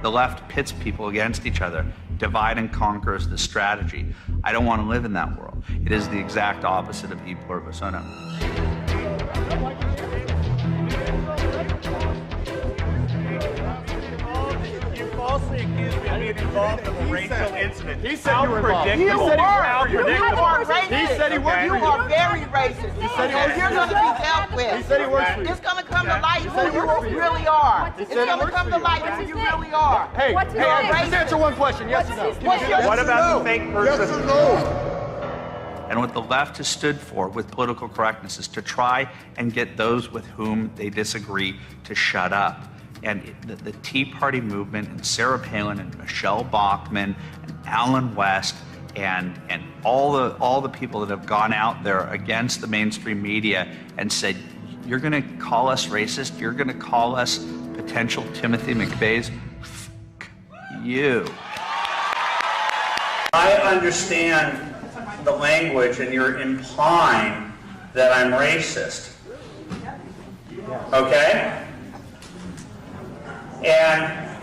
The left pits people against each other. Divide and conquer is the strategy. I don't want to live in that world. It is the exact opposite of e pluribus unum. Falsely accused me of being involved in a racial incident. He said you were involved. He said You are racist. He said he worked. You are very racist. He said he And works you're for going to you. be dealt with. He said he works for you. It's going to come to light He said who he works for you you. really are. He It's said he going to works come for to you. light who you really are. Hey, You're just racist. answer one question. Yes or no? What about the fake person? Yes or no? And what the left has stood for with political correctness is to try and get those with whom they disagree to shut up. And the Tea Party movement and Sarah Palin and Michelle Bachmann and Alan West and all the people that have gone out there against the mainstream media and said, you're going to call us racist, you're going to call us potential Timothy McVeighs, F you. I understand the language, and you're implying that I'm racist. Okay? And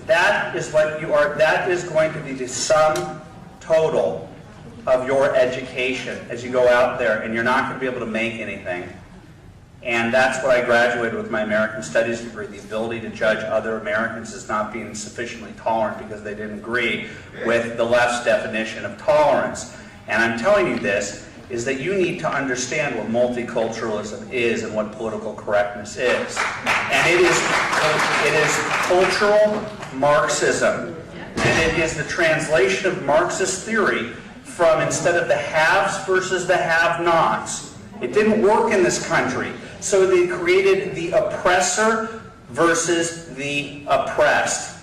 that is what you are, that is going to be the sum total of your education as you go out there, and you're not going to be able to make anything. And that's what I graduated with my American Studies degree, the ability to judge other Americans as not being sufficiently tolerant because they didn't agree with the left's definition of tolerance. And I'm telling you this, is that you need to understand what multiculturalism is and what political correctness is. And it is cultural Marxism. And it is the translation of Marxist theory from, instead of the haves versus the have-nots. It didn't work in this country. So they created the oppressor versus the oppressed.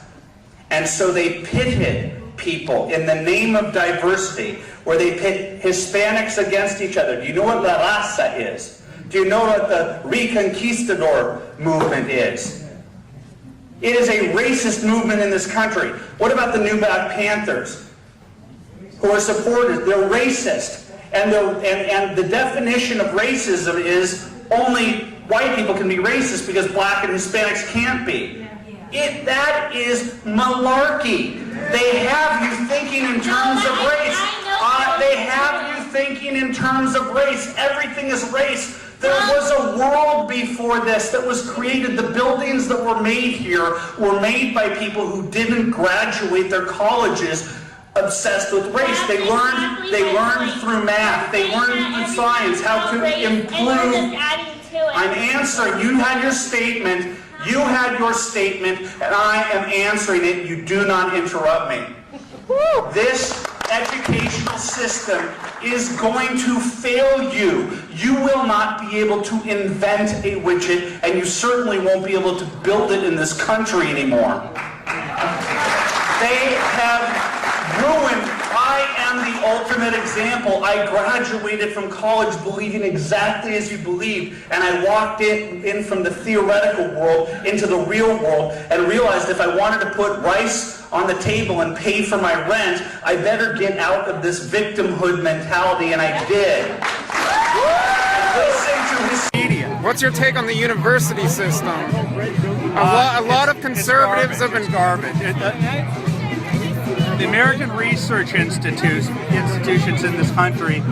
And so they pitted people in the name of diversity, where they pit Hispanics against each other. Do you know what La Raza is? Do you know what the Reconquistador movement is? It is a racist movement in this country. What about the new Black Panthers, who are supported? They're racist. And the definition of racism is only white people can be racist because black and Hispanics can't be. That is malarkey. They have you thinking in terms of race. They have you thinking in terms of race. Everything is race. There was a world before this that was created. The buildings that were made here were made by people who didn't graduate their colleges obsessed with race. They learned through math. They learned through science how to improve. I'm answering. You had your statement. You had your statement, and I am answering it. You do not interrupt me. This educational system is going to fail you. You will not be able to invent a widget, and you certainly won't be able to build it in this country anymore. They have ruined. I am the ultimate example. I graduated from college believing exactly as you believe, and I walked in from the theoretical world into the real world and realized if I wanted to put rice on the table and pay for my rent, I better get out of this victimhood mentality, and I did. Listen to his media. What's your take on the university system? A lot of conservatives have been garbage. The American research institutions in this country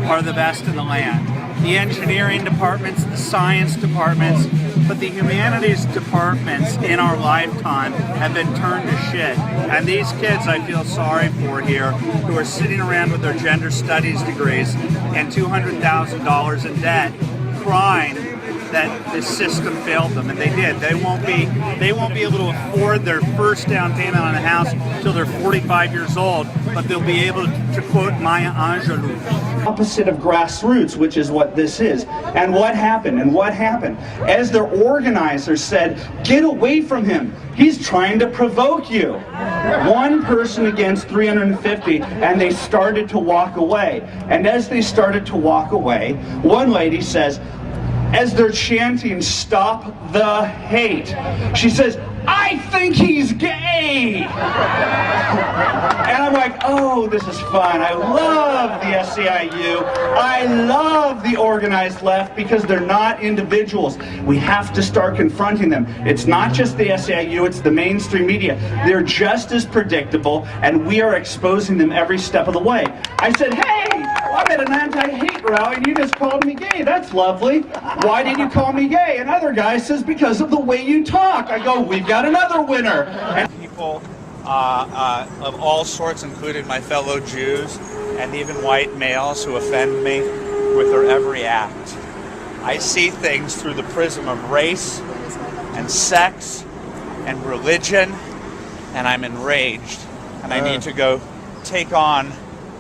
are the best in the land. The engineering departments, the science departments, but the humanities departments in our lifetime have been turned to shit. And these kids I feel sorry for here, who are sitting around with their gender studies degrees and $200,000 in debt, crying that this system failed them, and they did. They won't be able to afford their first down payment on a house until they're 45 years old, but they'll be able to quote Maya Angelou. Opposite of grassroots, which is what this is. And what happened? As their organizers said, get away from him. He's trying to provoke you. One person against 350, and they started to walk away. And as they started to walk away, one lady says, as they're chanting, "Stop the hate," she says, I think he's gay. And I'm like, oh, this is fun. I love the SEIU. I love the organized left because they're not individuals. We have to start confronting them. It's not just the SEIU, it's the mainstream media. They're just as predictable, and we are exposing them every step of the way. I said, hey, I'm at an anti-hate rally and you just called me gay. That's lovely. Why did you call me gay? Another guy says, because of the way you talk. I go, we've got another winner. And People of all sorts, including my fellow Jews and even white males who offend me with their every act. I see things through the prism of race and sex and religion, and I'm enraged. And I need to go take on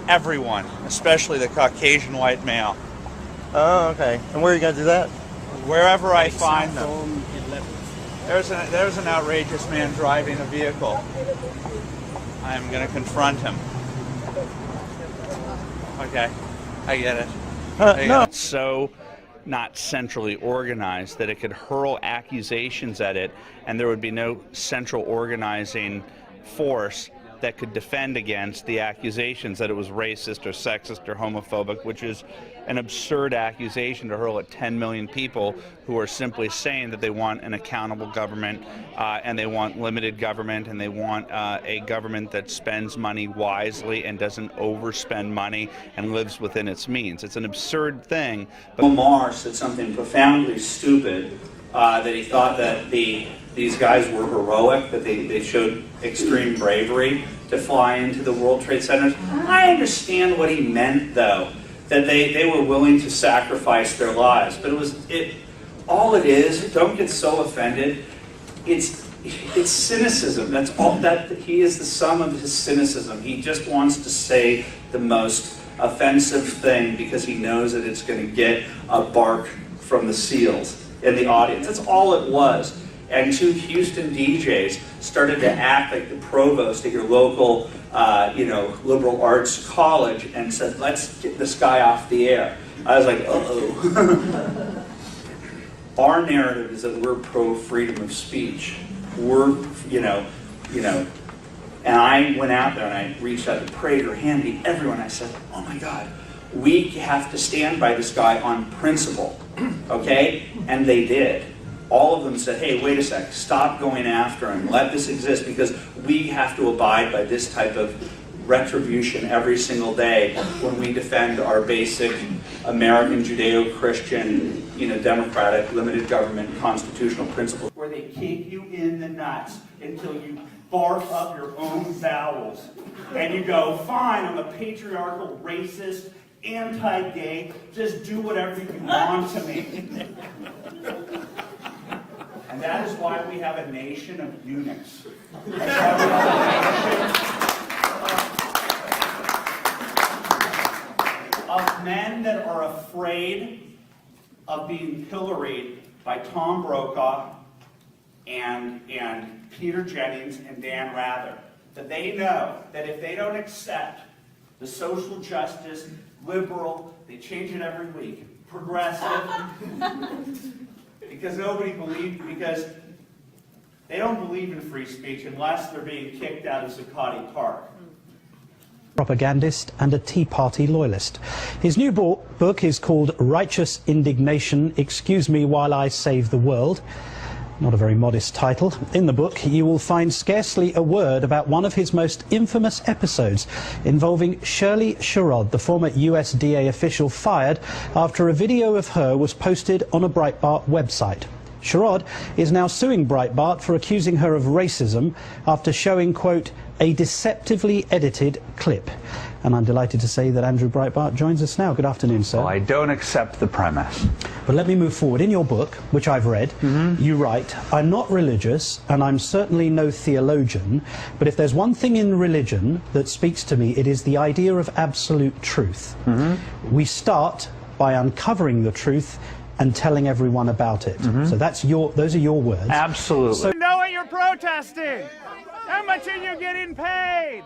everyone, especially the Caucasian white male. Oh, okay. And where are you going to do that? Wherever I find them. There's an outrageous man driving a vehicle. I'm going to confront him. Okay, I get it. No. It's so not centrally organized that it could hurl accusations at it, and there would be no central organizing force that could defend against the accusations that it was racist or sexist or homophobic, which is an absurd accusation to hurl at 10 million people who are simply saying that they want an accountable government and they want limited government and they want a government that spends money wisely and doesn't overspend money and lives within its means. It's an absurd thing. But Omar said something profoundly stupid, that he thought that these guys were heroic, that they showed extreme bravery to fly into the World Trade Centers. I understand what he meant, though, that they were willing to sacrifice their lives. But all it is, don't get so offended, it's cynicism. That's all. That he is the sum of his cynicism. He just wants to say the most offensive thing because he knows that it's going to get a bark from the SEALs in the audience. That's all it was. And two Houston DJs started to act like the provost at your local, liberal arts college and said, let's get this guy off the air. I was like, uh-oh. Our narrative is that we're pro-freedom of speech. We're, and I went out there and I reached out to Prager, Handy, everyone. I said, oh my God, we have to stand by this guy on principle, okay? And they did. All of them said, hey, wait a sec, stop going after him, let this exist, because we have to abide by this type of retribution every single day when we defend our basic American Judeo-Christian, democratic, limited government, constitutional principles. Where they kick you in the nuts until you barf up your own bowels. And you go, fine, I'm a patriarchal, racist, anti-gay, just do whatever you want to me. And that is why we have a nation of eunuchs. That's why we have a nation of men that are afraid of being pilloried by Tom Brokaw and Peter Jennings and Dan Rather. That they know that if they don't accept the social justice, liberal, they change it every week, progressive, because because they don't believe in free speech unless they're being kicked out of Zuccotti Park. Propagandist and a Tea Party loyalist. His new book is called Righteous Indignation, Excuse Me While I Save the World. Not a very modest title. In the book, you will find scarcely a word about one of his most infamous episodes involving Shirley Sherrod, the former USDA official fired after a video of her was posted on a Breitbart website. Sherrod is now suing Breitbart for accusing her of racism after showing, quote, a deceptively edited clip. And I'm delighted to say that Andrew Breitbart joins us now. Good afternoon, sir. Well, I don't accept the premise. But let me move forward. In your book, which I've read, you write, I'm not religious and I'm certainly no theologian, but if there's one thing in religion that speaks to me, it is the idea of absolute truth. We start by uncovering the truth and telling everyone about it. So those are your words. Absolutely. So, You know what you're protesting? How much are you getting paid?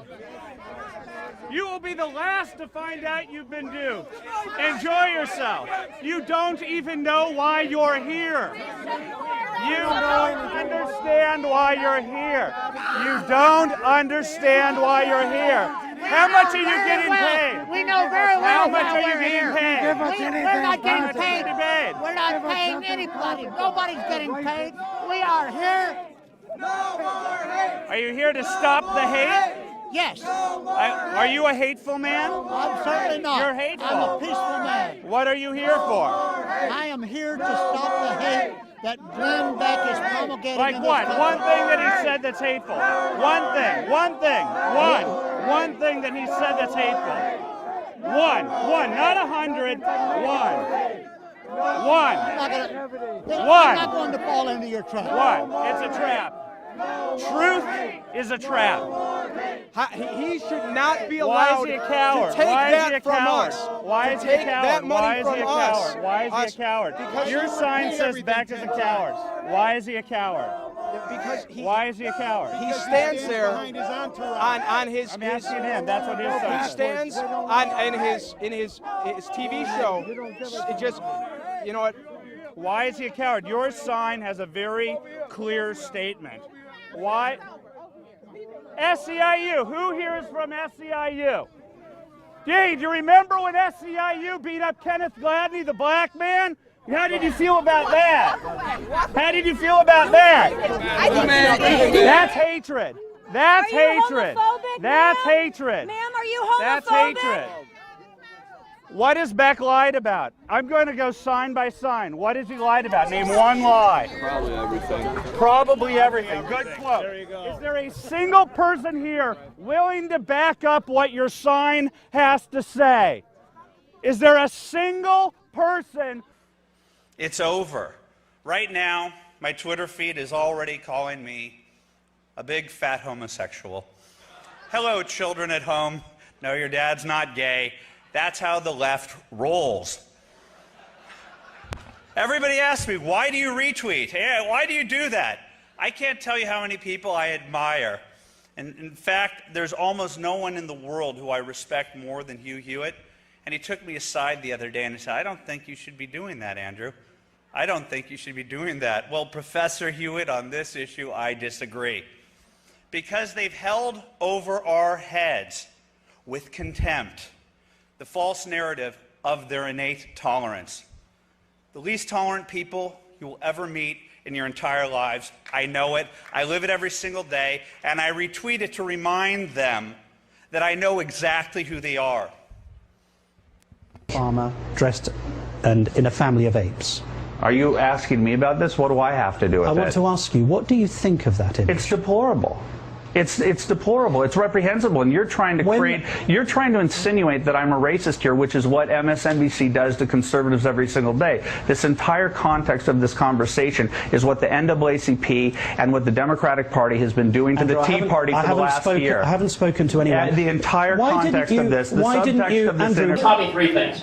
You will be the last to find out you've been duped. Enjoy yourself. You don't even know why you're here. You don't understand. understand why you're here. You don't understand why you're here. How much are you getting paid? We know very well How much are you we're getting here. paid? We're not getting paid. paid? We're not paying anybody. Nobody's getting paid. We are here. Are you here to stop the hate? Yes. Are you a hateful man? I'm certainly not. You're hateful. I'm a peaceful man. What are you here for? I am here to stop the hate that Glenn Beck is promulgating. Like in this what? country. One thing that he said that's hateful. One thing that he said that's hateful. One, not 100, one. I'm not going to fall into your trap. One. It's a trap. Truth is a trap. He should not be Why allowed is he a coward? to take Why is he a that from coward? us. Why is he a take coward? that money Why is he a from coward? us. Why is he a coward? Because your you sign pay says everything back to the 10 cowards. times. Why is he a coward? Because Why is he a coward? he stands there on his. I'm asking him. That's what his He sign stands on in his TV show. It just, you know what? Why is he a coward? Your sign has a very clear statement. Why? SEIU. Who here is from SEIU? Gee, do you remember when SEIU beat up Kenneth Gladney, the black man? How did you feel about that? How did you feel about that? That's hatred. That's hatred. That's hatred. Ma'am, are you homophobic? That's hatred. What has Beck lied about? I'm going to go sign by sign. What has he lied about? Name one lie. Probably everything. Probably everything. Good quote. There you go. Is there a single person here willing to back up what your sign has to say? Is there a single person? It's over. Right now, my Twitter feed is already calling me a big fat homosexual. Hello, children at home. No, your dad's not gay. That's how the left rolls. Everybody asks me, why do you retweet? Hey, why do you do that? I can't tell you how many people I admire. And in fact, there's almost no one in the world who I respect more than Hugh Hewitt. And he took me aside the other day and he said, I don't think you should be doing that, Andrew. I don't think you should be doing that. Well, Professor Hewitt, on this issue, I disagree. Because they've held over our heads with contempt the false narrative of their innate tolerance. The least tolerant people you will ever meet in your entire lives. I know it. I live it every single day, and I retweet it to remind them that I know exactly who they are. Farmer dressed and in a family of apes. Are you asking me about this? What do I have to do with it? I want to ask you, what do you think of that image? It's deplorable. It's deplorable. It's reprehensible, and you're trying to you're trying to insinuate that I'm a racist here, which is what MSNBC does to conservatives every single day. This entire context of this conversation is what the NAACP and what the Democratic Party has been doing to Andrew, the Tea Party for the last year. I haven't spoken to anyone. And the entire context of this, the subtext of this Andrew taught me three things.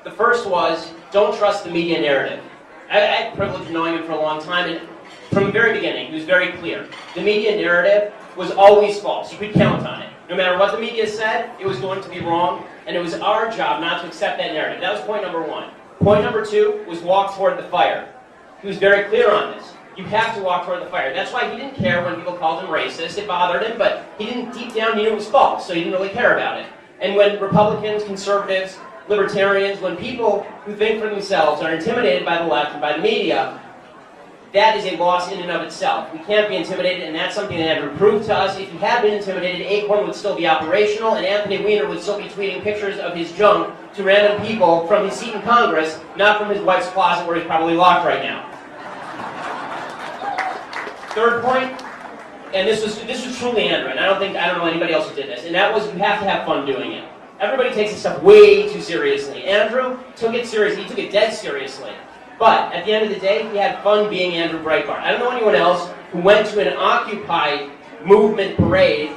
The first was, don't trust the media narrative. I had the privilege of knowing him for a long time, and from the very beginning, he was very clear. The media narrative was always false. You could count on it. No matter what the media said, it was going to be wrong, and it was our job not to accept that narrative. That was point number one. Point number two was walk toward the fire. He was very clear on this. You have to walk toward the fire. That's why he didn't care when people called him racist. It bothered him, but he didn't, deep down, he knew it was false, so he didn't really care about it. And when Republicans, conservatives, libertarians, when people who think for themselves are intimidated by the left and by the media, that is a loss in and of itself. We can't be intimidated, and that's something that Andrew proved to us. If you had been intimidated, Acorn would still be operational, and Anthony Weiner would still be tweeting pictures of his junk to random people from his seat in Congress, not from his wife's closet where he's probably locked right now. Third point, and this was truly Andrew, and I don't know anybody else who did this, and that was you have to have fun doing it. Everybody takes this stuff way too seriously. Andrew took it seriously. He took it dead seriously. But at the end of the day, he had fun being Andrew Breitbart. I don't know anyone else who went to an Occupy movement parade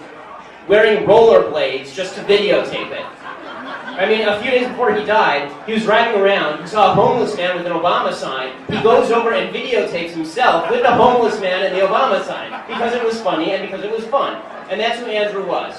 wearing rollerblades just to videotape it. I mean, a few days before he died, he was driving around, he saw a homeless man with an Obama sign. He goes over and videotapes himself with the homeless man and the Obama sign because it was funny and because it was fun. And that's who Andrew was.